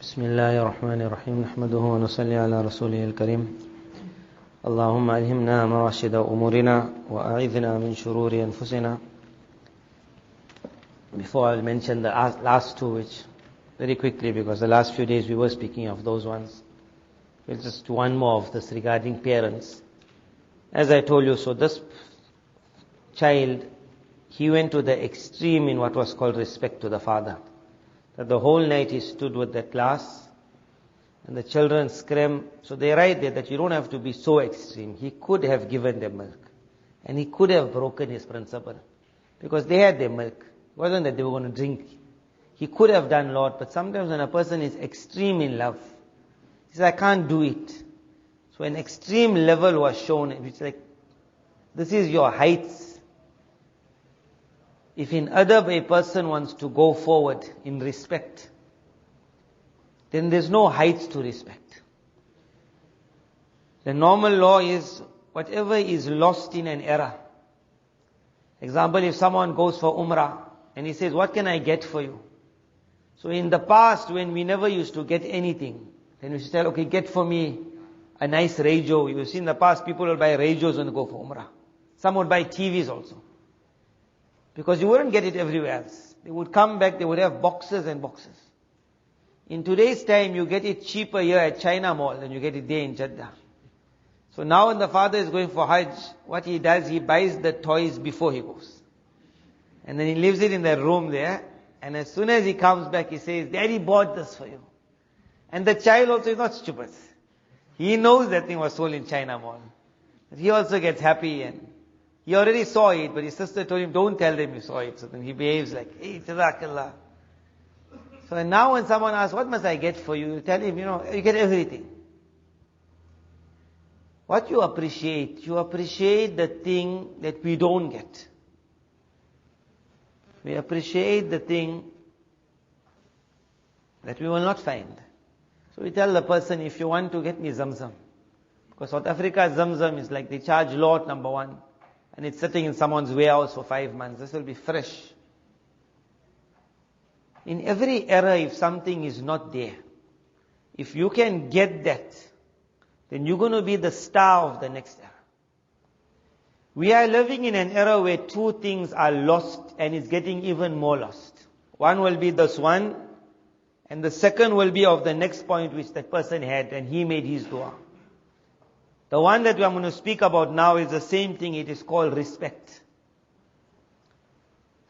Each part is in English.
بسم الله الرحمن الرحيم نحمده ونصلي على رسوله الكريم اللهم ألهمنا مراشد أمورنا وأعذنا من شرور أنفسنا. Before I'll mention the last two, which very quickly, because the last few days we were speaking of those ones. We'll just one more of this regarding parents. As I told you, so this child, he went to the extreme in what was called respect to the father. That the whole night he stood with the class and the children screamed. So they write there that you don't have to be so extreme. He could have given them milk and he could have broken his principle because they had their milk. It wasn't that they were going to drink. He could have done a lot, but sometimes when a person is extreme in love, he says, I can't do it. So an extreme level was shown, which is like, this is your heights. If in adab a person wants to go forward in respect, then there's no heights to respect. The normal law is whatever is lost in an error. Example, if someone goes for Umrah and he says, what can I get for you? So in the past, when we never used to get anything, then we used to tell, okay, get for me a nice radio. You see in the past, people would buy radios when they go for Umrah. Some would buy TVs also. Because you wouldn't get it everywhere else. They would come back, they would have boxes and boxes. In today's time, you get it cheaper here at China Mall than you get it there in Jeddah. So now when the father is going for Hajj, what he does, he buys the toys before he goes. And then he leaves it in the room there. And as soon as he comes back, he says, Daddy bought this for you. And the child also is not stupid. He knows that thing was sold in China Mall. But he also gets happy and he already saw it, but his sister told him, don't tell them you saw it. So then he behaves like, hey, Jazakallah. So now when someone asks, what must I get for you? You tell him, you get everything. What you appreciate the thing that we don't get. We appreciate the thing that we will not find. So we tell the person, if you want to get me Zamzam. Because South Africa's Zamzam is like they charge lot number one. And it's sitting in someone's warehouse for 5 months. This will be fresh. In every era, if something is not there, if you can get that, then you're going to be the star of the next era. We are living in an era where two things are lost and it's getting even more lost. One will be this one, and the second will be of the next point which that person had and he made his dua. The one that I'm going to speak about now is the same thing. It is called respect.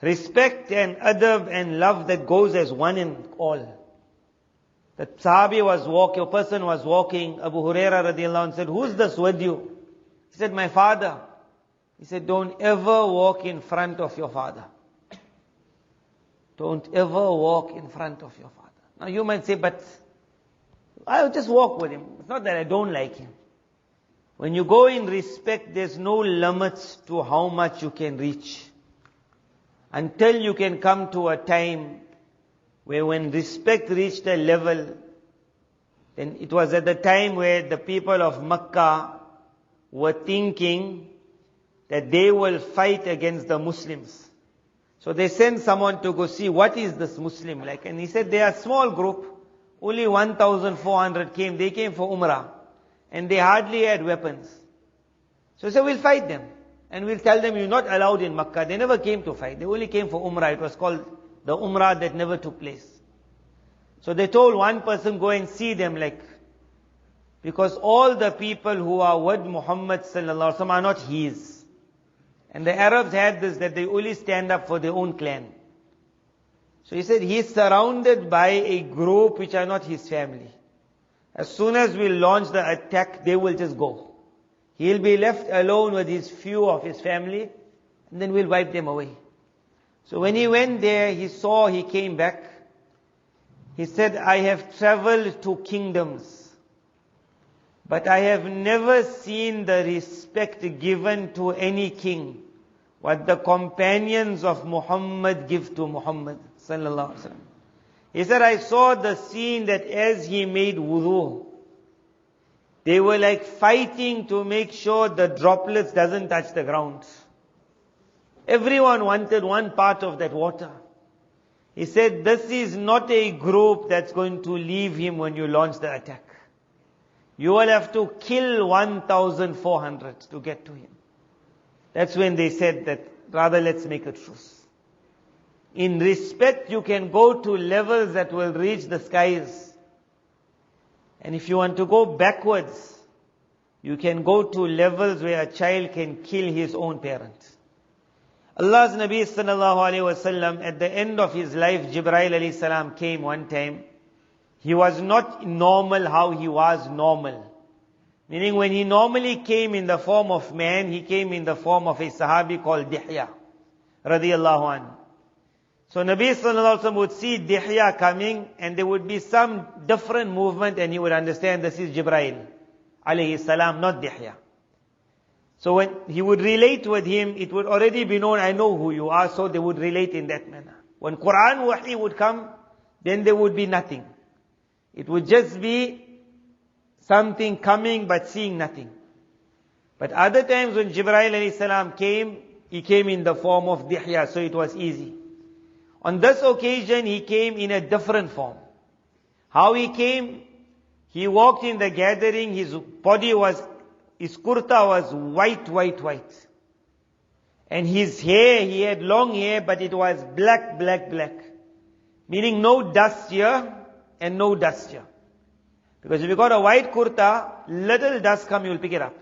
Respect and adab and love that goes as one and all. The Sahabi was walking, a person was walking, Abu Huraira radiallahu anhu said, who's this with you? He said, my father. He said, don't ever walk in front of your father. Don't ever walk in front of your father. Now you might say, but I'll just walk with him. It's not that I don't like him. When you go in respect, there's no limits to how much you can reach. Until you can come to a time where when respect reached a level, then it was at the time where the people of Makkah were thinking that they will fight against the Muslims. So they sent someone to go see what is this Muslim like. And he said they are a small group, only 1,400 came. They came for Umrah. And they hardly had weapons. So he said, we'll fight them. And we'll tell them you're not allowed in Makkah. They never came to fight. They only came for Umrah. It was called the Umrah that never took place. So they told one person, go and see them because all the people who are with Muhammad sallallahu alaihi wasallam are not his. And the Arabs had this, that they only stand up for their own clan. So he said, he's surrounded by a group which are not his family. As soon as we launch the attack, they will just go. He'll be left alone with his few of his family, and then we'll wipe them away. So when he went there, he came back. He said, I have traveled to kingdoms, but I have never seen the respect given to any king what the companions of Muhammad give to Muhammad sallallahu alaihi wasallam. He said, I saw the scene that as he made wudu, they were like fighting to make sure the droplets doesn't touch the ground. Everyone wanted one part of that water. He said, this is not a group that's going to leave him when you launch the attack. You will have to kill 1,400 to get to him. That's when they said that, rather let's make a truce. In respect, you can go to levels that will reach the skies. And if you want to go backwards, you can go to levels where a child can kill his own parent. Allah's Nabi sallallahu alayhi wasallam, at the end of his life, Jibreel alayhi salam came one time. He was not normal how he was normal. Meaning when he normally came in the form of man, he came in the form of a Sahabi called Dihya, radiyallahu anhu. So Nabi sallallahu alaihi wasallam would see Dihya coming, and there would be some different movement, and he would understand this is Jibreel alayhi salam, not Dihya. So when he would relate with him, it would already be known, I know who you are, so they would relate in that manner. When Quran wahi would come, then there would be nothing. It would just be something coming but seeing nothing. But other times when Jibreel alayhi salam came, he came in the form of Dihya, so it was easy. On this occasion, he came in a different form. How he came? He walked in the gathering, his kurta was white. And his hair, he had long hair, but it was black. Meaning no dust here and no dust here. Because if you got a white kurta, little dust come, you will pick it up.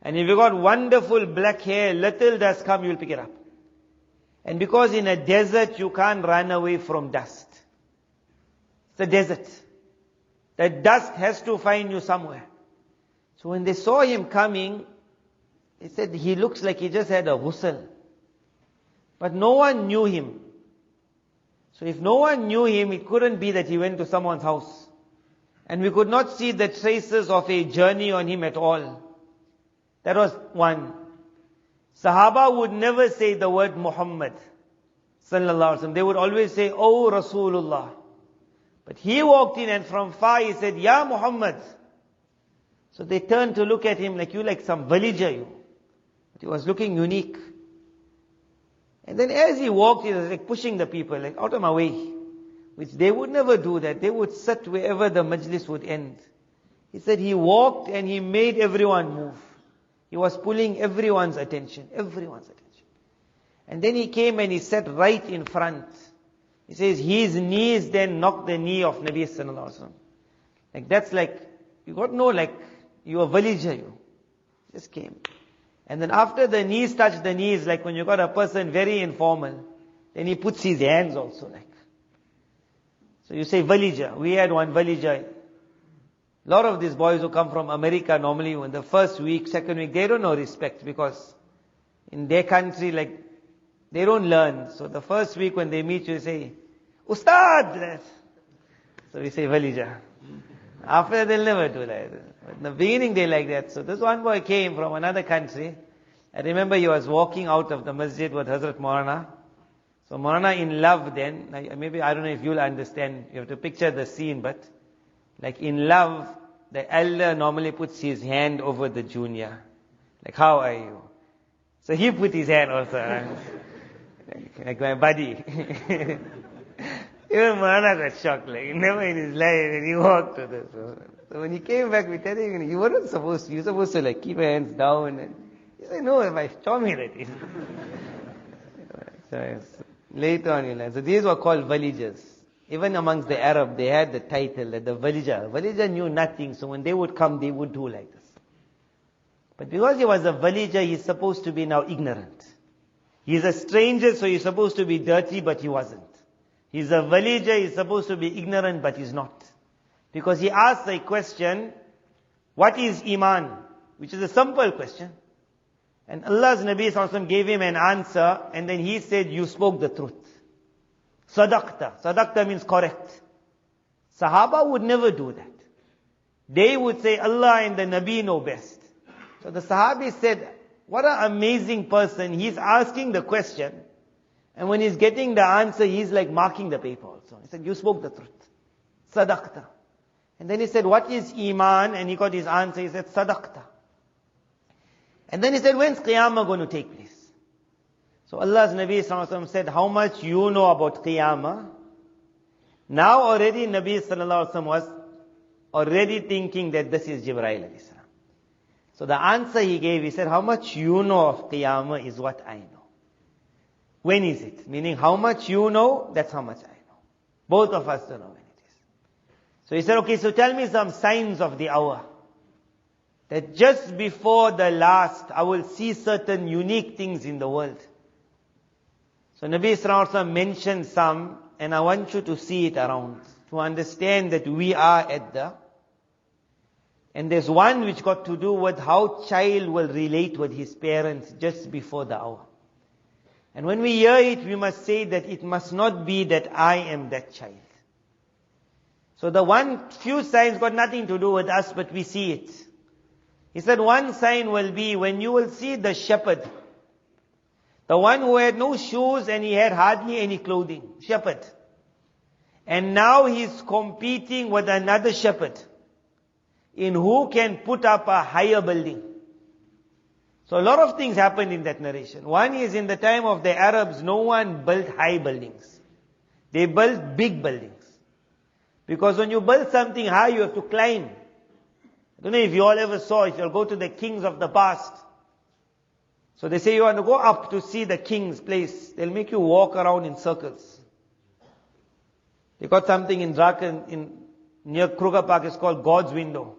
And if you got wonderful black hair, little dust come, you will pick it up. And because in a desert, you can't run away from dust. It's a desert. The dust has to find you somewhere. So when they saw him coming, they said, he looks like he just had a ghusl. But no one knew him. So if no one knew him, it couldn't be that he went to someone's house. And we could not see the traces of a journey on him at all. That was one. Sahaba would never say the word Muhammad sallallahu alaihi wasallam. They would always say, Oh Rasulullah. But he walked in and from far he said, Ya Muhammad. So they turned to look at him like, you like some villager you. But he was looking unique. And then as he walked, he was like pushing the people, like out of my way. Which they would never do that. They would sit wherever the majlis would end. He said he walked and he made everyone move. He was pulling everyone's attention. And then he came and he sat right in front. He says his knees then knocked the knee of Nabi sallallahu alaihi wasallam. Like that's like, you got to know like, you a villager you. Just came. And then after the knees touched the knees, like when you got a person very informal, then he puts his hands also like. So you say villager. We had one villager. A lot of these boys who come from America normally, when the first week, second week, they don't know respect because in their country, like, they don't learn. So the first week when they meet you, say, Ustad! So we say villager. After they'll never do that. But in the beginning they like that. So this one boy came from another country. I remember he was walking out of the masjid with Hazrat Moulana. So Moulana in love then, maybe I don't know if you'll understand, you have to picture the scene, but like in love, the elder normally puts his hand over the junior. Like, how are you? So he put his hand also. like my buddy. Even Moulana got shocked, like never in his life, and he walked to this. So when he came back, we tell him, you weren't supposed to, you're supposed to like keep your hands down. And he said, no, my Tommy that is. So later on you learn. So these were called villagers. Even amongst the Arab, they had the title that the villager. Villager knew nothing, so when they would come, they would do like this. But because he was a villager, he's supposed to be now ignorant. He's a stranger, so he's supposed to be dirty, but he wasn't. He's a villager, he's supposed to be ignorant, but he's not. Because he asked a question, what is Iman? Which is a simple question. And Allah's Nabi sallallahu alaihi wasallam gave him an answer, and then he said, you spoke the truth. Sadaqta. Sadaqta means correct. Sahaba would never do that. They would say, Allah and the Nabi know best. So the Sahabi said, what an amazing person. He's asking the question. And when he's getting the answer, he's like marking the paper also. He said, you spoke the truth. Sadaqta. And then he said, what is Iman? And he got his answer. He said, Sadaqta. And then he said, when's Qiyamah going to take place? So Allah's Nabi Sallallahu Alaihi Wasallam said, how much you know about Qiyamah? Now already Nabi Sallallahu Alaihi Wasallam was already thinking that this is Jibreel alayhi salam. So the answer he gave, he said, how much you know of Qiyamah is what I know. When is it? Meaning how much you know, that's how much I know. Both of us don't know when it is. So he said, okay, so tell me some signs of the hour. That just before the last, I will see certain unique things in the world. So Nabi Sallallahu Alaihi Wasallam mentioned some, and I want you to see it around, to understand that we are at the, and there's one which got to do with how child will relate with his parents just before the hour. And when we hear it, we must say that it must not be that I am that child. So the one few signs got nothing to do with us, but we see it. He said one sign will be when you will see the shepherd. The one who had no shoes and he had hardly any clothing. Shepherd. And now he's competing with another shepherd in who can put up a higher building. So a lot of things happened in that narration. One is in the time of the Arabs, no one built high buildings. They built big buildings. Because when you build something high, you have to climb. I don't know if you all ever saw, if you'll go to the kings of the past. So they say you want to go up to see the king's place. They'll make you walk around in circles. They got something in Draken, near Kruger Park, it's called God's Window.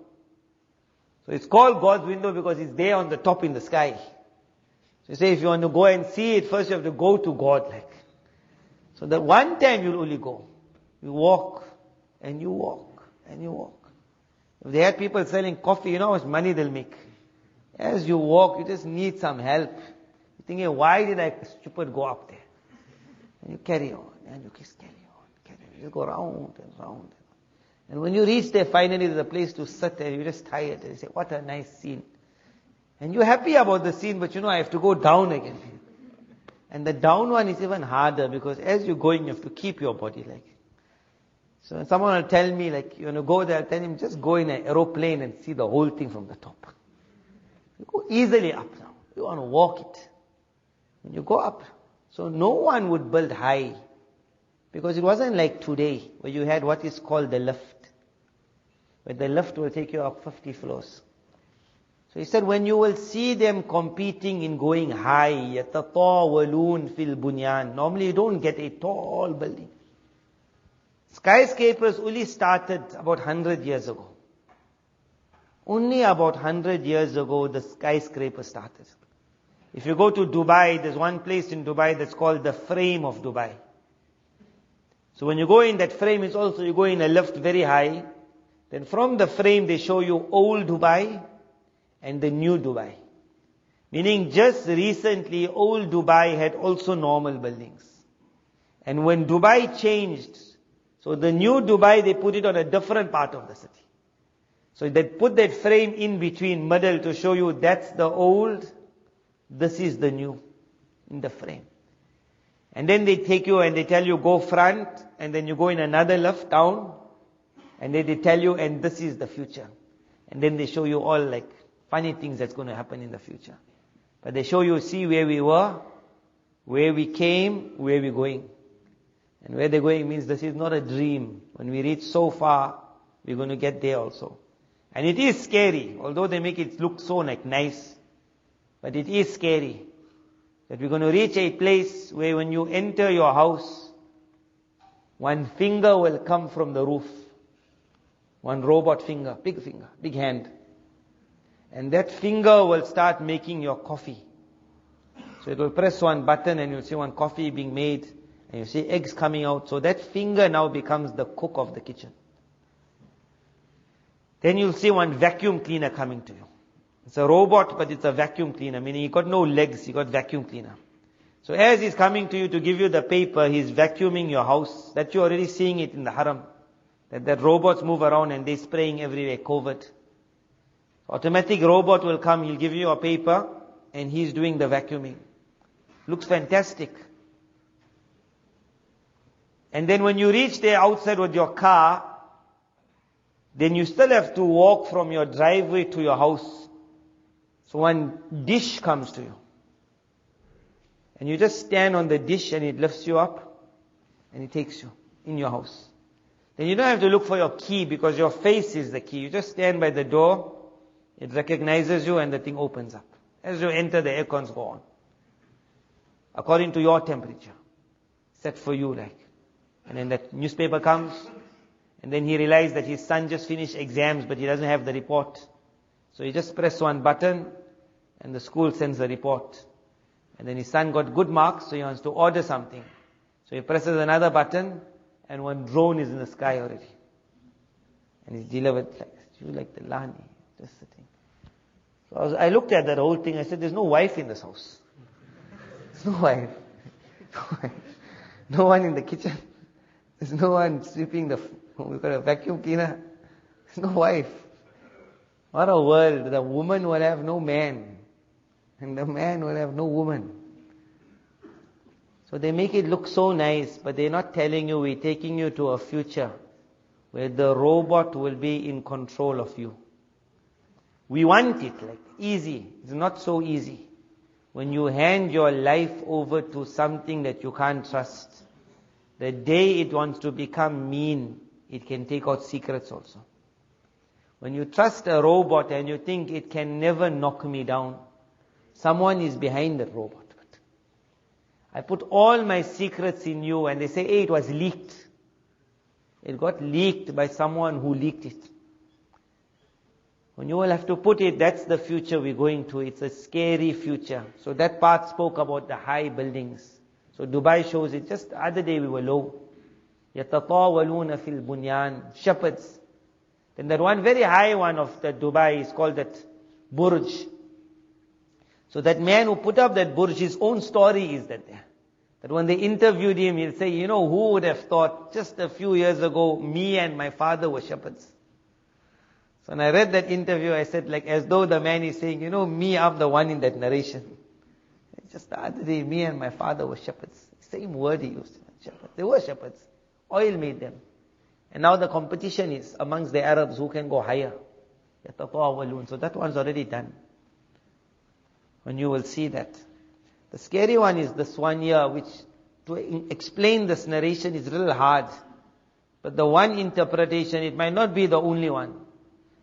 So it's called God's window because it's there on the top in the sky. So you say if you want to go and see it, first you have to go to God like. So that one time you'll only go. You walk and you walk and you walk. If they had people selling coffee, you know how much money they'll make. As you walk, you just need some help. You're thinking, why did I stupid go up there? And you carry on and you just carry on. You go round and round. And when you reach there, finally there's a place to sit and you're just tired. And you say, what a nice scene. And you're happy about the scene, but you know, I have to go down again. And the down one is even harder because as you're going, you have to keep your body like. So when someone will tell me, like, you want to go there, I'll tell him, just go in an aeroplane and see the whole thing from the top. You go easily up now. You want to walk it. When you go up. So no one would build high. Because it wasn't like today, where you had what is called the lift. Where the lift will take you up 50 floors. So he said, when you will see them competing in going high, يَتَطَاوَلُونَ فِي الْبُنْيَانِ. Normally you don't get a tall building. Skyscrapers only started about 100 years ago. Only about 100 years ago the skyscraper started. If you go to Dubai, there's one place in Dubai that's called the frame of Dubai. So when you go in that frame, it's also, you go in a lift very high. Then from the frame, they show you old Dubai and the new Dubai. Meaning just recently, old Dubai had also normal buildings. And when Dubai changed, so the new Dubai, they put it on a different part of the city. So they put that frame in between, middle, to show you that's the old, this is the new, in the frame. And then they take you and they tell you go front, and then you go in another lift down, and then they tell you, and this is the future. And then they show you all like funny things that's going to happen in the future. But they show you, see where we were, where we came, where we're going. And where they're going means this is not a dream. When we reach so far, we're going to get there also. And it is scary, although they make it look so like nice. But it is scary. That we're going to reach a place where when you enter your house, one finger will come from the roof. One robot finger, big hand. And that finger will start making your coffee. So it will press one button and you'll see one coffee being made. And you see eggs coming out. So that finger now becomes the cook of the kitchen. Then you'll see one vacuum cleaner coming to you. It's a robot, but it's a vacuum cleaner, meaning he got no legs, he got vacuum cleaner. So as he's coming to you to give you the paper, he's vacuuming your house. That you're already seeing it in the haram. That robots move around and they're spraying everywhere, COVID. Automatic robot will come, he'll give you a paper, and he's doing the vacuuming. Looks fantastic. And then when you reach there outside with your car, then you still have to walk from your driveway to your house. So one dish comes to you. And you just stand on the dish and it lifts you up and it takes you in your house. Then you don't have to look for your key because your face is the key. You just stand by the door, it recognizes you and the thing opens up. As you enter, the aircons go on. According to your temperature. Set for you like. And then that newspaper comes, and then he realized that his son just finished exams but he doesn't have the report. So he just pressed one button and the school sends the report. And then his son got good marks, so he wants to order something. So he presses another button and one drone is in the sky already. And he's delivered like the Lani, just sitting. So I looked at that whole thing, I said, there's no wife in this house. There's no wife. No one in the kitchen. There's no one sweeping we've got a vacuum cleaner. There's no wife. What a world. The woman will have no man. And the man will have no woman. So they make it look so nice, but they're not telling you we're taking you to a future where the robot will be in control of you. We want it like easy. It's not so easy. When you hand your life over to something that you can't trust, the day it wants to become mean, it can take out secrets also. When you trust a robot and you think it can never knock me down, someone is behind that robot. I put all my secrets in you and they say, hey, it was leaked. It got leaked by someone who leaked it. When you will have to put it, that's the future we're going to. It's a scary future. So that part spoke about the high buildings. So Dubai shows it. Just the other day we were low. يَتَطَاوَلُونَ فِي الْبُنْيَانِ Shepherds. Then that one very high one of the Dubai is called that Burj. So that man who put up that Burj, his own story is that there. That when they interviewed him, he'll say, you know, who would have thought just a few years ago, me and my father were shepherds. So when I read that interview, I said like as though the man is saying, you know, me, I'm the one in that narration. Just the other day, me and my father were shepherds. Same word he used. Shepherds. They were shepherds. Oil made them. And now the competition is amongst the Arabs who can go higher. So that one's already done. When you will see that. The scary one is this one here, which to explain this narration is a little hard. But the one interpretation, it might not be the only one.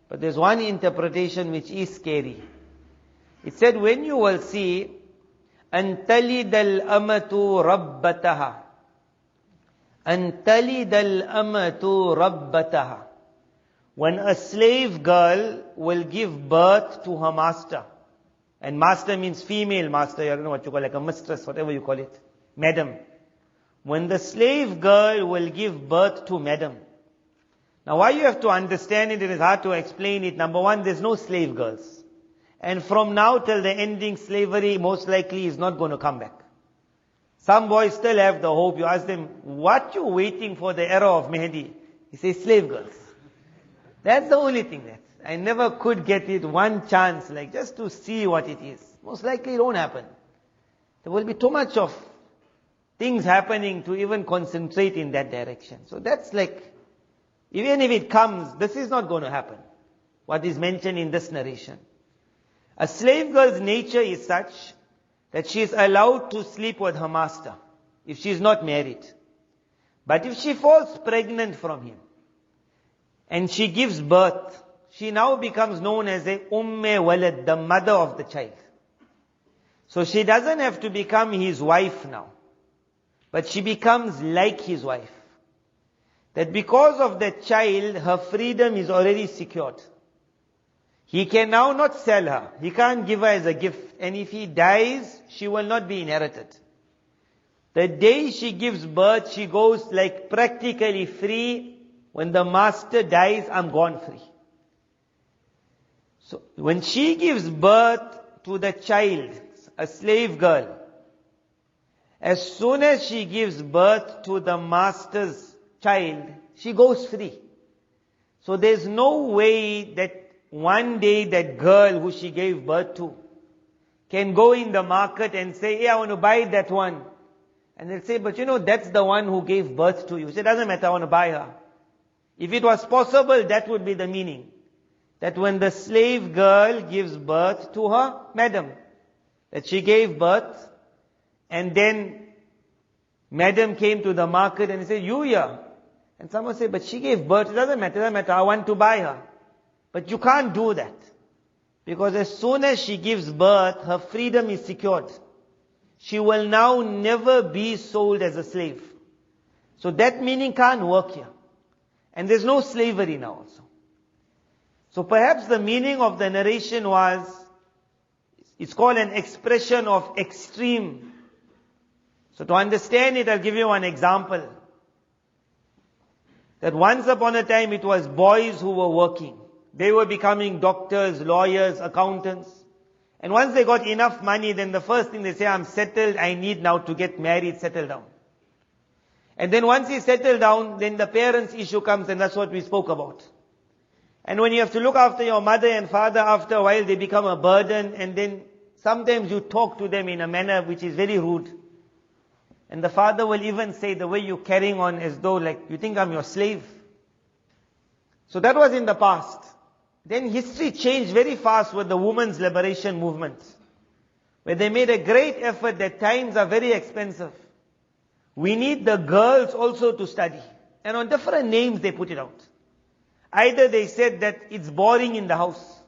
But there's one interpretation which is scary. It said, when you will see, أَن تَلِدَ الْأَمَةُ رَبَّتَهَا أَن تَلِدَ الْأَمَةُ رَبَّتَهَا When a slave girl will give birth to her master. And master means female master, I don't know what you call it, like a mistress, whatever you call it. Madam. When the slave girl will give birth to madam. Now why you have to understand it, it is hard to explain it. Number one, there's no slave girls. And from now till the ending, slavery most likely is not going to come back. Some boys still have the hope. You ask them, what you waiting for the era of Mehdi? He says, slave girls. That's the only thing that I never could get it one chance, like just to see what it is. Most likely it won't happen. There will be too much of things happening to even concentrate in that direction. So that's like, even if it comes, this is not going to happen. What is mentioned in this narration. A slave girl's nature is such that she is allowed to sleep with her master if she is not married. But if she falls pregnant from him and she gives birth, she now becomes known as a Walad, the mother of the child. So she doesn't have to become his wife now, but she becomes like his wife. That because of that child, her freedom is already secured. He can now not sell her. He can't give her as a gift. And if he dies, she will not be inherited. The day she gives birth, she goes like practically free. When the master dies, I'm gone free. So when she gives birth to the child, a slave girl, as soon as she gives birth to the master's child, she goes free. So there's no way that one day that girl who she gave birth to can go in the market and say, hey, I want to buy that one. And they'll say, but you know, that's the one who gave birth to you. So it doesn't matter, I want to buy her. If it was possible, that would be the meaning. That when the slave girl gives birth to her madam, that she gave birth, And then madam came to the market and he said, you here? And someone said, but she gave birth. It doesn't matter. I want to buy her. But you can't do that. Because as soon as she gives birth, her freedom is secured. She will now never be sold as a slave. So that meaning can't work here. And there's no slavery now also. So perhaps the meaning of the narration was, it's called an expression of extreme. So to understand it, I'll give you one example. That once upon a time it was boys who were working. They were becoming doctors, lawyers, accountants. And once they got enough money, then the first thing they say, I'm settled, I need now to get married, settle down. And then once he settled down, then the parents' issue comes, and that's what we spoke about. And when you have to look after your mother and father, after a while they become a burden, and then sometimes you talk to them in a manner which is very rude. And the father will even say, the way you're carrying on as though like, you think I'm your slave. So that was in the past. Then history changed very fast with the women's liberation movement, where they made a great effort that times are very expensive. We need the girls also to study. And on different names they put it out. Either they said that it's boring in the house.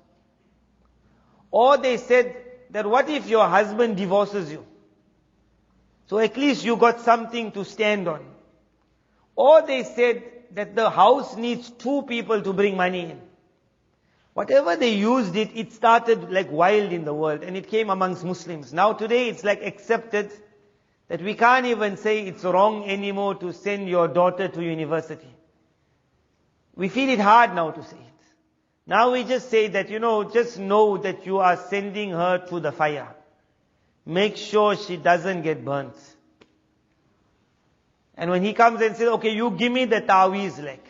Or they said that what if your husband divorces you? So at least you got something to stand on. Or they said that the house needs 2 people to bring money in. Whatever they used it, it started like wild in the world and it came amongst Muslims. Now today it's like accepted that we can't even say it's wrong anymore to send your daughter to university. We feel it hard now to say it. Now we just say that, just know that you are sending her to the fire. Make sure she doesn't get burnt. And when he comes and says, okay, you give me the taweez like.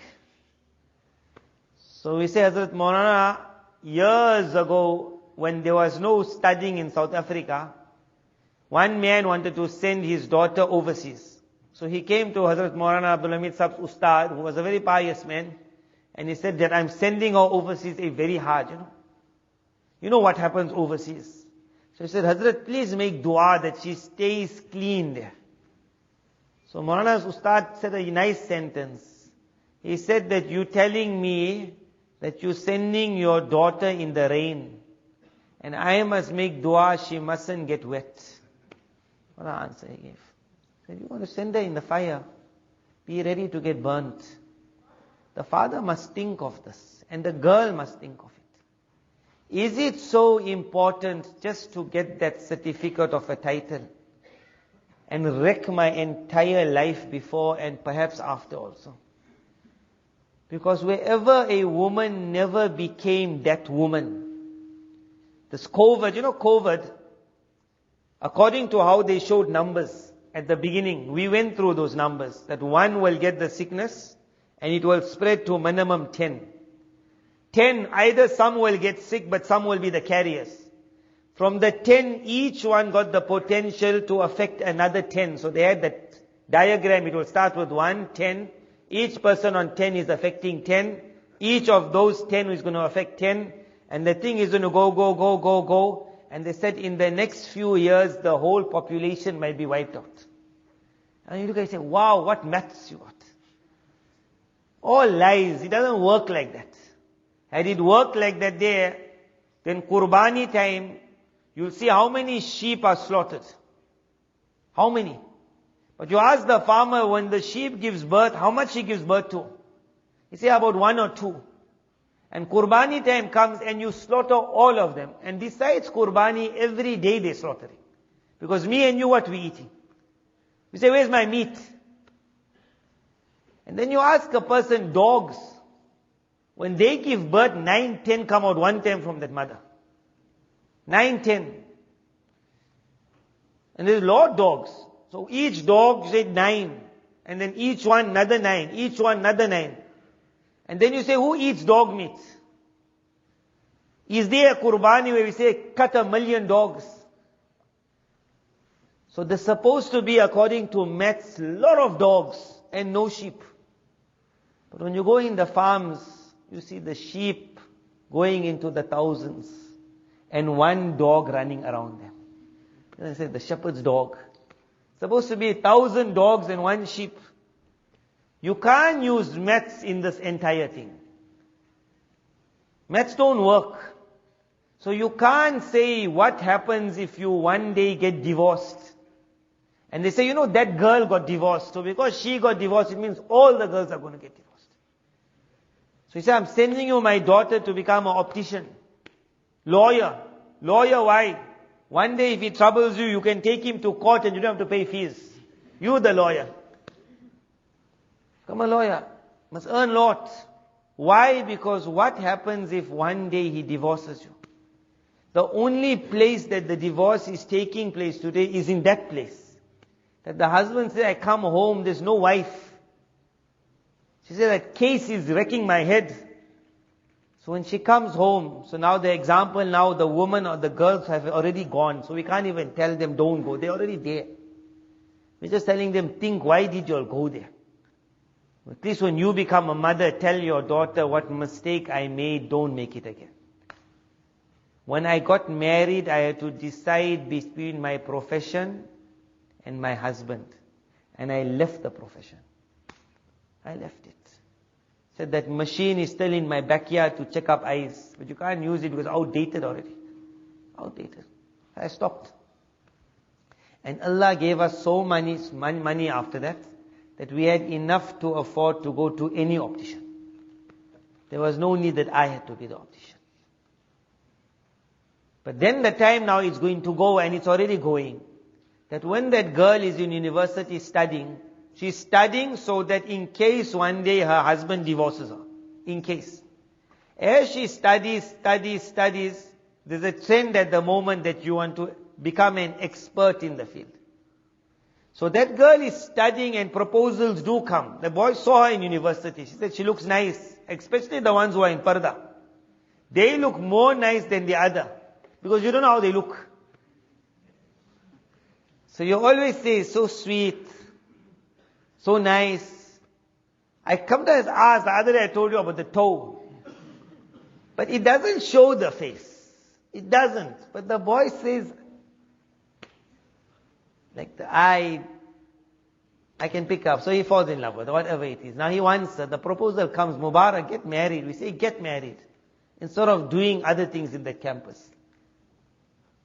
So we say, Hazrat Moulana, years ago, when there was no studying in South Africa, one man wanted to send his daughter overseas. So he came to Hazrat Moulana Abdul Hamid Sahib's Ustad, who was a very pious man, and he said that I'm sending her overseas very hard, You know what happens overseas. So he said, Hazrat, please make dua that she stays clean there. So Moulana's Ustad said a nice sentence. He said that you telling me that you're sending your daughter in the rain, and I must make dua she mustn't get wet. What an answer he gave. He said, you want to send her in the fire, be ready to get burnt. The father must think of this, and the girl must think of it. Is it so important just to get that certificate of a title and wreck my entire life before and perhaps after also? Because wherever a woman never became that woman, this COVID, COVID, according to how they showed numbers at the beginning, we went through those numbers, that one will get the sickness and it will spread to minimum 10. 10, either some will get sick, but some will be the carriers. From the 10, each one got the potential to affect another 10. So they had that diagram, it will start with 1, 10. Each person on 10 is affecting 10. Each of those 10 is going to affect 10. And the thing is going to go. And they said in the next few years, the whole population might be wiped out. And you look and say, wow, what maths you got. All lies. It doesn't work like that. Had it worked like that there, then Qurbani time, you'll see how many sheep are slaughtered. How many? But you ask the farmer, when the sheep gives birth, how much he gives birth to? He say about 1 or 2. And Qurbani time comes and you slaughter all of them. And besides Qurbani, every day they slaughtering. Because me and you, what we eating? We say, where's my meat? And then you ask a person, dogs, when they give birth, 9, 10 come out one time from that mother. 9, 10. And there's a lot of dogs. So each dog said 9. And then each one another 9. Each one another 9. And then you say, who eats dog meat? Is there a Qurbani where we say, cut 1,000,000 dogs? So there's supposed to be, according to maths, lot of dogs and no sheep. But when you go in the farms, you see the sheep going into the thousands and one dog running around them. And I say, the shepherd's dog. Supposed to be 1,000 dogs and 1 sheep. You can't use maths in this entire thing. Maths don't work. So you can't say what happens if you one day get divorced. And they say, that girl got divorced. So because she got divorced, it means all the girls are going to get divorced. So he said, I'm sending you my daughter to become an optician. Lawyer. Lawyer, why? One day if he troubles you, you can take him to court and you don't have to pay fees. You the lawyer. Become a lawyer. Must earn lot. Why? Because what happens if one day he divorces you? The only place that the divorce is taking place today is in that place. That the husband says, I come home, there's no wife. She said, that case is wrecking my head. So when she comes home, so now the example, now the woman or the girls have already gone. So we can't even tell them, don't go. They're already there. We're just telling them, think, why did you all go there? At least when you become a mother, tell your daughter, what mistake I made, don't make it again. When I got married, I had to decide between my profession and my husband. And I left the profession. I left it. Said that machine is still in my backyard to check up eyes. But you can't use it because it's outdated already. Outdated. I stopped. And Allah gave us so money after that we had enough to afford to go to any optician. There was no need that I had to be the optician. But then the time now is going to go, and it's already going, that when that girl is in university studying, she's studying so that in case one day her husband divorces her. In case. As she studies, there's a trend at the moment that you want to become an expert in the field. So that girl is studying and proposals do come. The boy saw her in university. She said she looks nice, especially the ones who are in parda. They look more nice than the other, because you don't know how they look. So you always say, so sweet, so nice. I sometimes ask, the other day I told you about the toe. But it doesn't show the face. It doesn't. But the boy says, like the eye, I can pick up. So he falls in love with her, whatever it is. Now he wants her. The proposal comes, Mubarak, get married. We say, get married. Instead of doing other things in the campus.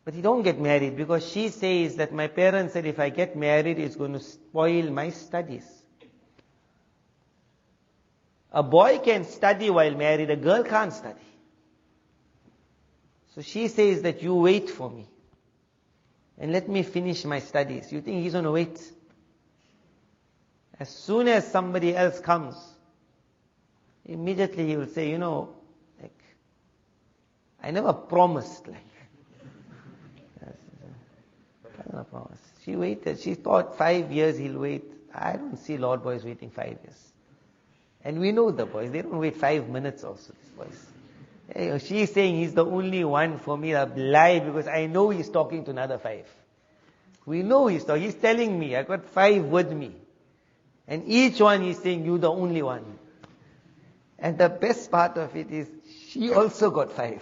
But he don't get married because she says that my parents said if I get married, it's going to spoil my studies. A boy can study while married, a girl can't study. So she says that you wait for me. And let me finish my studies. You think he's going to wait? As soon as somebody else comes, immediately he will say, I never promised, I never promised. She waited. She thought 5 years he'll wait. I don't see Lord boys waiting 5 years. And we know the boys. They don't wait 5 minutes also, these boys. She's saying he's the only one for me. I'll lie because I know he's talking to another 5. We know he's talking. He's telling me, I got 5 with me. And each one he's saying, you the only one. And the best part of it is, she also got 5.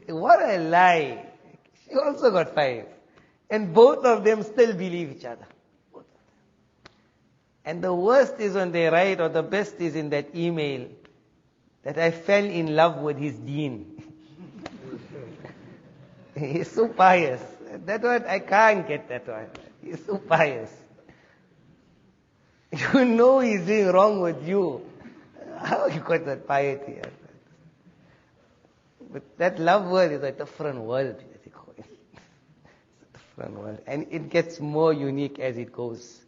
What a lie. She also got 5. And both of them still believe each other. Both of them. And the worst is when they write, or the best is in that email, that I fell in love with his deen. He's so pious. That one, I can't get that one. He's so pious. You know he's doing wrong with you. How you got that piety? But that love word is a different world. It's a different world. And it gets more unique as it goes.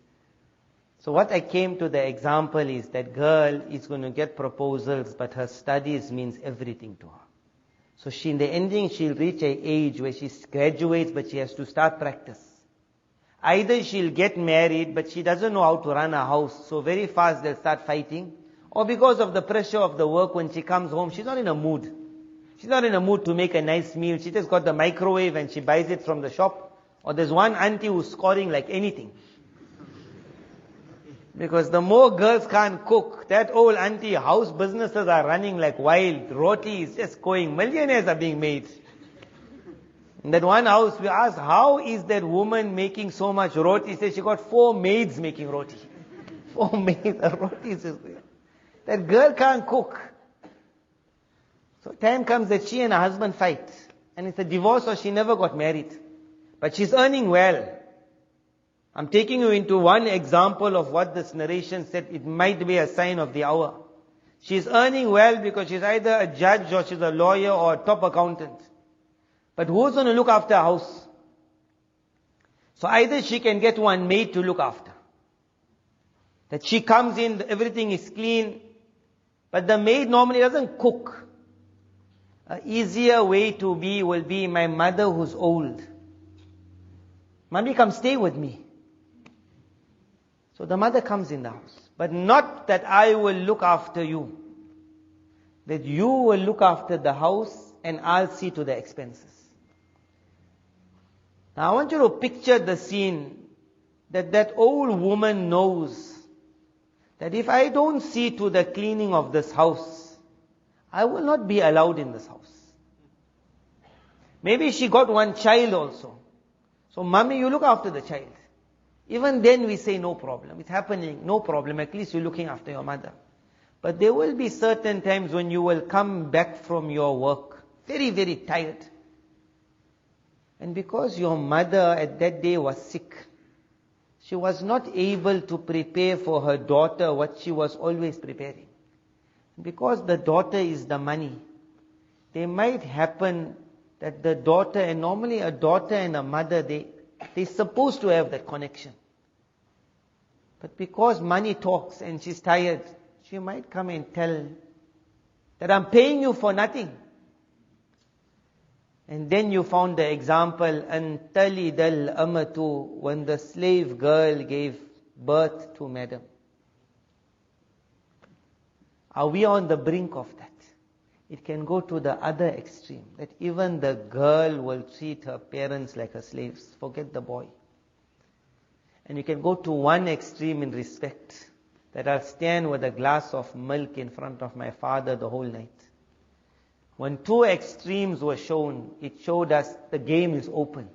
So what I came to the example is that girl is going to get proposals, but her studies means everything to her. So in the ending, she'll reach an age where she graduates, but she has to start practice. Either she'll get married, but she doesn't know how to run a house, so very fast they'll start fighting. Or because of the pressure of the work, when she comes home, she's not in a mood. She's not in a mood to make a nice meal. She just got the microwave and she buys it from the shop. Or there's one auntie who's scoring like anything. Because the more girls can't cook, that old auntie, house businesses are running like wild. Roti is just going. Millionaires are being made. In that one house, we asked, how is that woman making so much roti? He said she got 4 maids making roti. 4 maids, roti is there. That girl can't cook. So time comes that she and her husband fight. And it's a divorce, or she never got married. But she's earning well. I'm taking you into one example of what this narration said. It might be a sign of the hour. She's earning well because she's either a judge or she's a lawyer or a top accountant. But who's going to look after a house? So either she can get one maid to look after. That she comes in, everything is clean. But the maid normally doesn't cook. An easier way to be will be my mother who's old. Mommy, come stay with me. So the mother comes in the house. But not that I will look after you. That you will look after the house and I'll see to the expenses. Now I want you to picture the scene that that old woman knows that if I don't see to the cleaning of this house, I will not be allowed in this house. Maybe she got one child also. So mommy, you look after the child. Even then we say no problem. It's happening, no problem. At least you're looking after your mother. But there will be certain times when you will come back from your work, very, very tired. And because your mother at that day was sick, she was not able to prepare for her daughter what she was always preparing. Because the daughter is the money, they might happen that the daughter, and normally a daughter and a mother, they're supposed to have that connection. But because money talks and she's tired, she might come and tell that I'm paying you for nothing. And then you found the example, أَنْتَلِدَ الْأَمَةُ, when the slave girl gave birth to madam. Are we on the brink of that? It can go to the other extreme, that even the girl will treat her parents like her slaves. Forget the boy. And you can go to one extreme in respect, that I'll stand with a glass of milk in front of my father the whole night. When two extremes were shown, it showed us the game is open.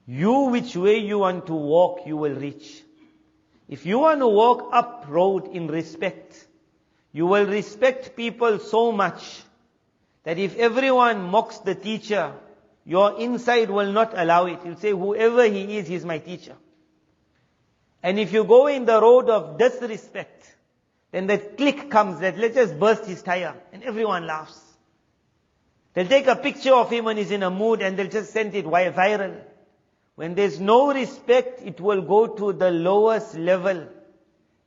You, which way you want to walk, you will reach. If you want to walk up road in respect, you will respect people so much that if everyone mocks the teacher, your inside will not allow it. You'll say, whoever he is, he's my teacher. And if you go in the road of disrespect, then that click comes that let's just burst his tire, and everyone laughs. They'll take a picture of him when he's in a mood and they'll just send it viral. When there's no respect, it will go to the lowest level.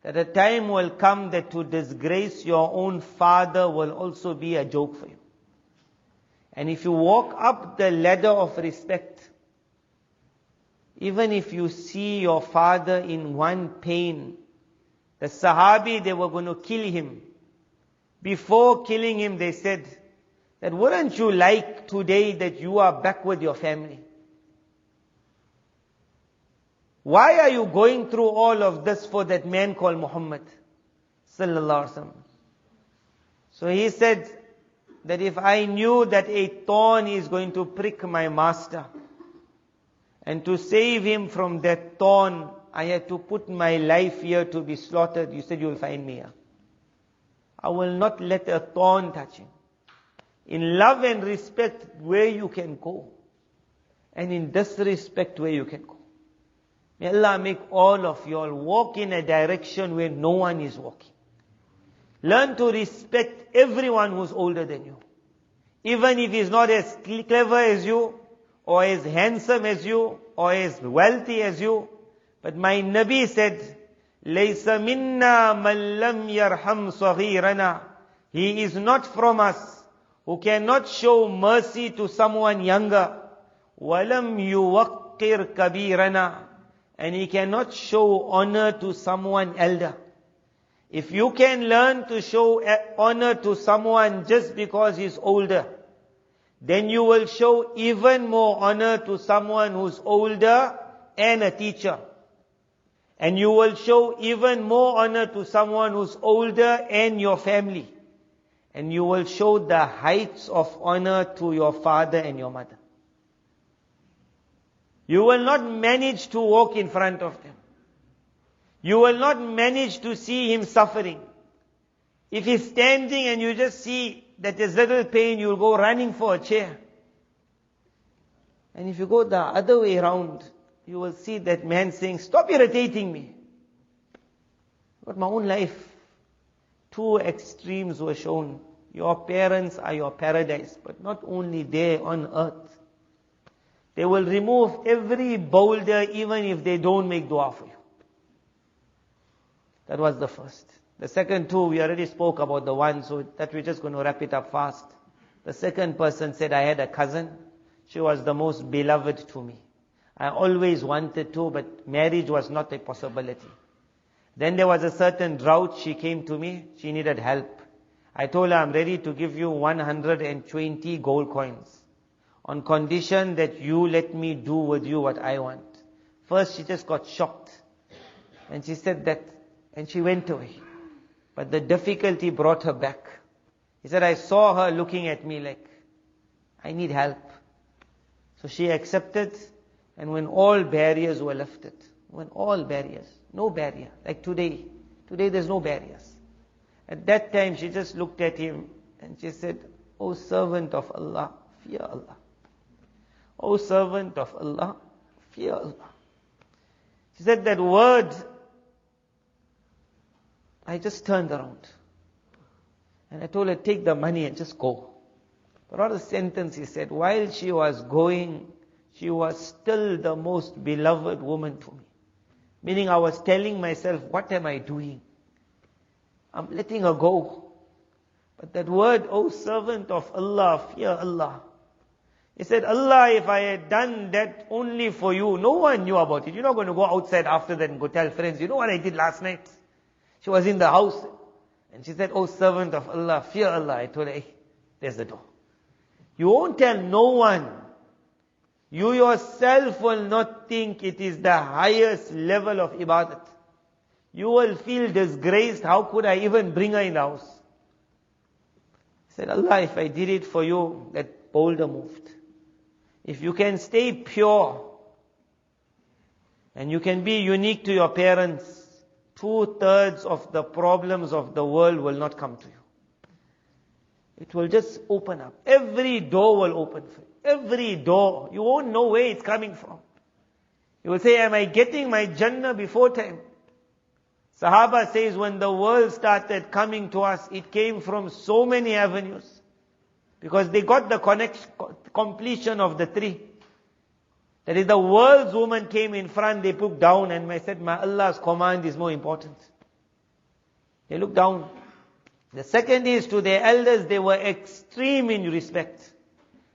That a time will come that to disgrace your own father will also be a joke for you. And if you walk up the ladder of respect, even if you see your father in one pain, the Sahabi, they were going to kill him. Before killing him, they said, that wouldn't you like today that you are back with your family? Why are you going through all of this for that man called Muhammad sallallahu alaihi wasallam? So he said that if I knew that a thorn is going to prick my master, and to save him from that thorn, I had to put my life here to be slaughtered. You said you will find me here. I will not let a thorn touch him. In love and respect, where you can go. And in disrespect, where you can go. May Allah make all of you all walk in a direction where no one is walking. Learn to respect everyone who's older than you. Even if he's not as clever as you, or as handsome as you, or as wealthy as you. But my Nabi said, لَيْسَ مِنَّا مَنْ لَمْ يَرْحَمْ صَغِيرَنَا. He is not from us who cannot show mercy to someone younger. وَلَمْ يُوَقِّرْ كَبِيرَنَا. And he cannot show honor to someone elder. If you can learn to show honor to someone just because he's older, then you will show even more honor to someone who's older and a teacher. And you will show even more honor to someone who's older and your family. And you will show the heights of honor to your father and your mother. You will not manage to walk in front of them. You will not manage to see him suffering. If he's standing and you just see that there's little pain, you'll go running for a chair. And if you go the other way around, you will see that man saying, stop irritating me. But my own life, two extremes were shown. Your parents are your paradise, but not only there on earth. They will remove every boulder even if they don't make dua for you. That was the first. The second two, we already spoke about the one, so that we're just going to wrap it up fast. The second person said, I had a cousin. She was the most beloved to me. I always wanted to, but marriage was not a possibility. Then there was a certain drought. She came to me. She needed help. I told her, I'm ready to give you 120 gold coins on condition that you let me do with you what I want. First, she just got shocked. And she said that, and she went away. But the difficulty brought her back. He said, I saw her looking at me like, I need help. So she accepted, and when all barriers were lifted, when all barriers, no barrier, like today there's no barriers. At that time she just looked at him and she said, O servant of Allah, fear Allah. O servant of Allah, fear Allah. She said that word, I just turned around. And I told her, take the money and just go. But not a sentence he said, while she was going, she was still the most beloved woman to me. Meaning I was telling myself, what am I doing? I'm letting her go. But that word, O servant of Allah, fear Allah. He said, Allah, if I had done that only for you, no one knew about it. You're not going to go outside after that and go tell friends, you know what I did last night? She was in the house. And she said, O servant of Allah, fear Allah. I told her, hey, there's the door. You won't tell no one. You yourself will not think it is the highest level of ibadat. You will feel disgraced. How could I even bring her in the house? He said, Allah, if I did it for you, that boulder moved. If you can stay pure, and you can be unique to your parents, 2/3 of the problems of the world will not come to you. It will just open up. Every door will open for you. Every door. You won't know where it's coming from. You will say, am I getting my Jannah before time? Sahaba says, when the world started coming to us, it came from so many avenues. Because they got the completion of the three. That is, the world's woman came in front, they looked down and I said, my Allah's command is more important. They looked down. The second is, to their elders, they were extreme in respect.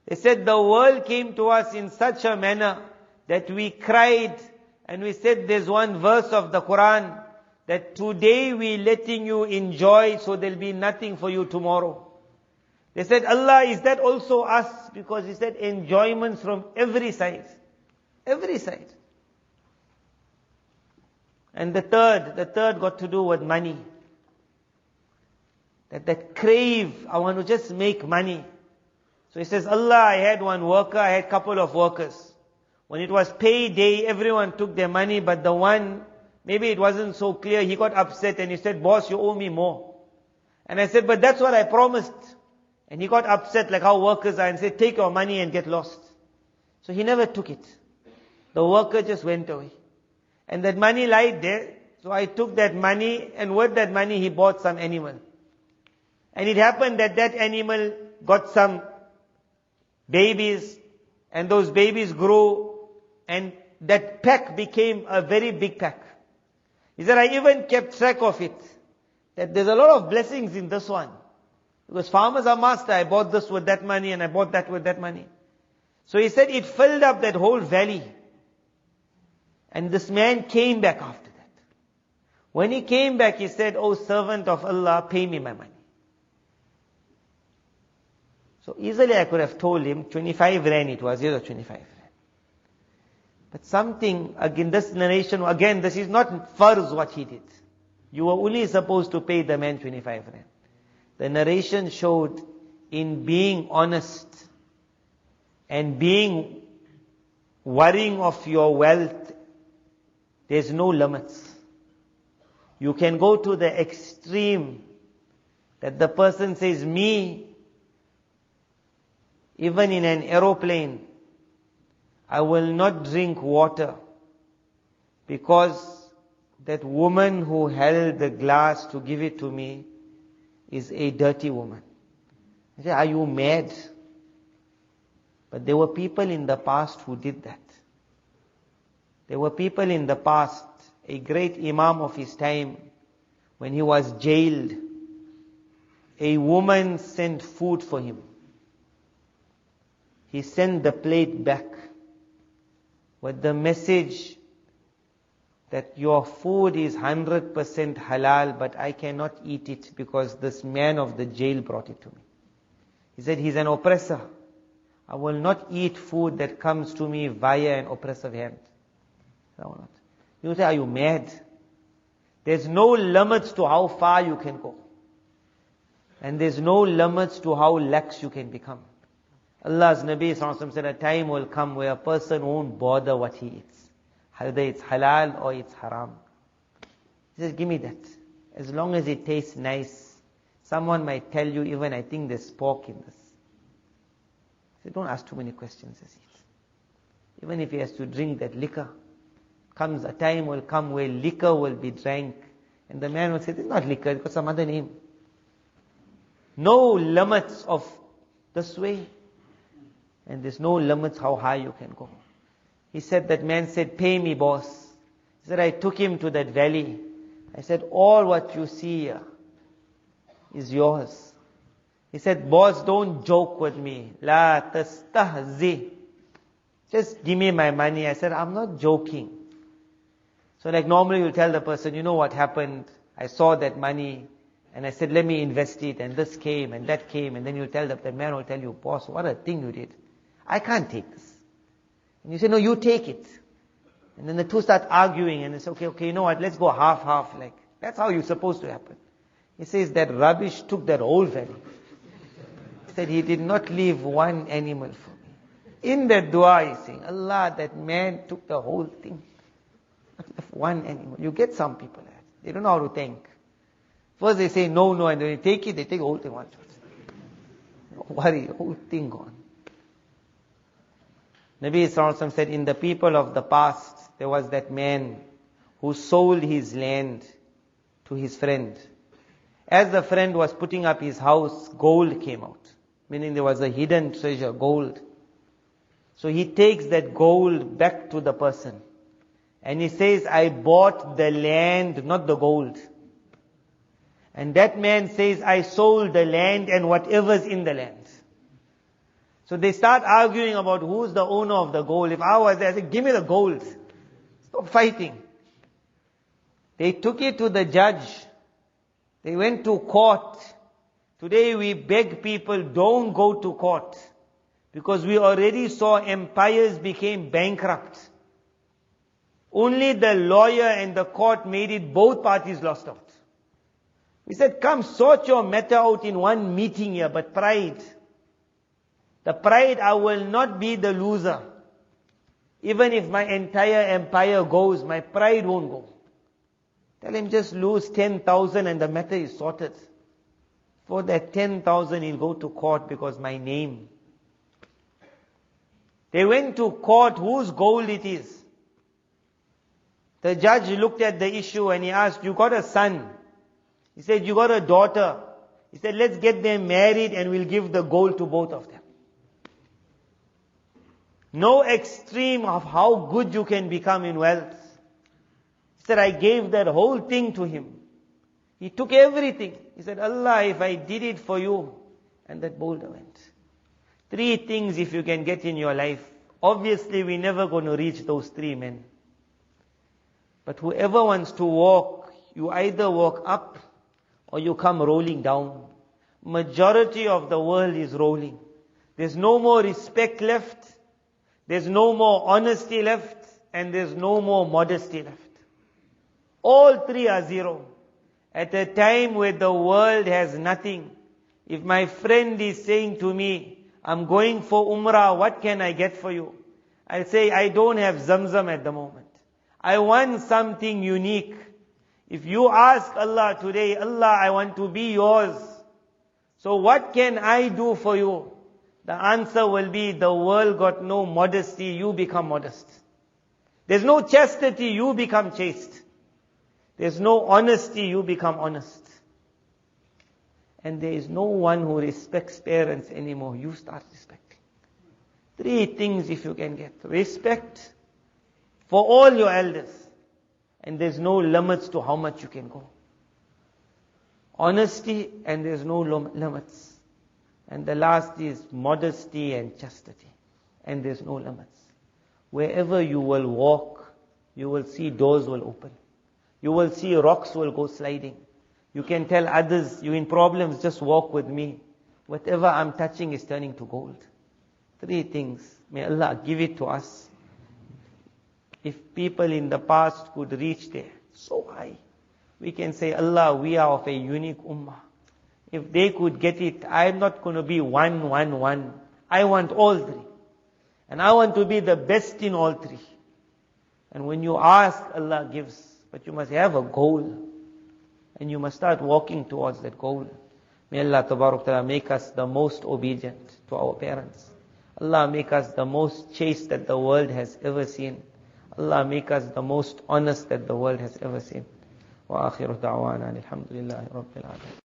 They said, the world came to us in such a manner that we cried and we said, there's one verse of the Quran that today we letting you enjoy so there'll be nothing for you tomorrow. They said, Allah, is that also us? Because He said enjoyments from every side. Every side. And the third got to do with money. That crave, I want to just make money. So he says, Allah, I had one worker, I had a couple of workers. When it was payday, everyone took their money, but the one, maybe it wasn't so clear, he got upset and he said, boss, you owe me more. And I said, but that's what I promised. And he got upset like how workers are and said, take your money and get lost. So he never took it. The worker just went away. And that money lied there. So I took that money, and with that money he bought some animal. And it happened that that animal got some babies, and those babies grew, and that pack became a very big pack. He said, I even kept track of it, that there's a lot of blessings in this one. Because farmers are master, I bought this with that money, and I bought that with that money. So he said, it filled up that whole valley. And this man came back after that. When he came back, he said, O servant of Allah, pay me my money. So easily I could have told him, 25 rand it was, yes, or 25 rand. But something, again, this narration, again, this is not farz what he did. You were only supposed to pay the man 25 rand. The narration showed in being honest and being worrying of your wealth, there's no limits. You can go to the extreme that the person says, me, even in an aeroplane, I will not drink water because that woman who held the glass to give it to me is a dirty woman. I say, are you mad? But there were people in the past who did that. There were people in the past, a great imam of his time, when he was jailed, a woman sent food for him. He sent the plate back with the message that your food is 100% halal, but I cannot eat it because this man of the jail brought it to me. He said, he's an oppressor. I will not eat food that comes to me via an oppressive hand. You say, are you mad? There's no limits to how far you can go. And there's no limits to how lax you can become. Allah's Nabi ﷺ said, a time will come where a person won't bother what he eats. Whether it's halal or it's haram. He says, give me that. As long as it tastes nice. Someone might tell you, even I think there's pork in this. He said, don't ask too many questions. Even if he has to drink that liquor, a time will come where liquor will be drank. And the man will say, it's not liquor, it's got some other name. No limits of this way. And there's no limits how high you can go. He said, that man said, pay me, boss. He said, I took him to that valley. I said, all what you see here is yours. He said, boss, don't joke with me. La tastahzi. Just give me my money. I said, I'm not joking. So like normally you'll tell the person, you know what happened? I saw that money and I said, let me invest it, and this came and that came, and then you'll tell that man will tell you, boss, what a thing you did. I can't take this. And you say, no, you take it. And then the two start arguing, and it's okay, you know what, let's go half, like, that's how you're supposed to happen. He says that rubbish took that whole valley. He said he did not leave one animal for me. In that dua he's saying, Allah, that man took the whole thing. Not left one animal. You get some people that they don't know how to thank. First they say no, and then they take it, they take the whole thing one shot. Don't worry, the whole thing gone. Nabi Sallallahu Alaihi Wasallam said, in the people of the past, there was that man who sold his land to his friend. As the friend was putting up his house, gold came out. Meaning there was a hidden treasure, gold. So he takes that gold back to the person. And he says, I bought the land, not the gold. And that man says, I sold the land and whatever's in the land. So they start arguing about who's the owner of the gold. If I was there, I said, give me the gold. Stop fighting. They took it to the judge. They went to court. Today we beg people, don't go to court. Because we already saw empires became bankrupt. Only the lawyer and the court made it, both parties lost out. We said, come sort your matter out in one meeting here, but pride. The pride, I will not be the loser. Even if my entire empire goes, my pride won't go. Tell him just lose 10,000 and the matter is sorted. For that 10,000 he'll go to court because my name. They went to court whose gold it is. The judge looked at the issue and he asked, you got a son? He said, you got a daughter? He said, let's get them married and we'll give the gold to both of them. No extreme of how good you can become in wealth. He said, I gave that whole thing to him. He took everything. He said, Allah, if I did it for you, and that boulder went. 3 things if you can get in your life. Obviously, we're never going to reach those 3 men. But whoever wants to walk, you either walk up or you come rolling down. Majority of the world is rolling. There's no more respect left. There's no more honesty left. And there's no more modesty left. All 3 are zero. At a time where the world has nothing. If my friend is saying to me, I'm going for Umrah, what can I get for you? I'll say, I don't have Zamzam at the moment. I want something unique. If you ask Allah today, Allah, I want to be yours. So what can I do for you? The answer will be, the world got no modesty, you become modest. There's no chastity, you become chaste. There's no honesty, you become honest. And there is no one who respects parents anymore. You start respecting. 3 things if you can get. Respect for all your elders. And there's no limits to how much you can go. Honesty, and there's no limits. And the last is modesty and chastity. And there's no limits. Wherever you will walk, you will see doors will open. You will see rocks will go sliding. You can tell others, you're in problems, just walk with me. Whatever I'm touching is turning to gold. 3 things. May Allah give it to us. If people in the past could reach there, so high, we can say, Allah, we are of a unique ummah. If they could get it, I'm not going to be one. I want all 3. And I want to be the best in all 3. And when you ask, Allah gives. But you must have a goal. And you must start walking towards that goal. May Allah Tabarak Ta'ala make us the most obedient to our parents. Allah make us the most chaste that the world has ever seen. Allah make us the most honest that the world has ever seen. Wa akhiru da'wana alhamdulillahi rabbil alamin.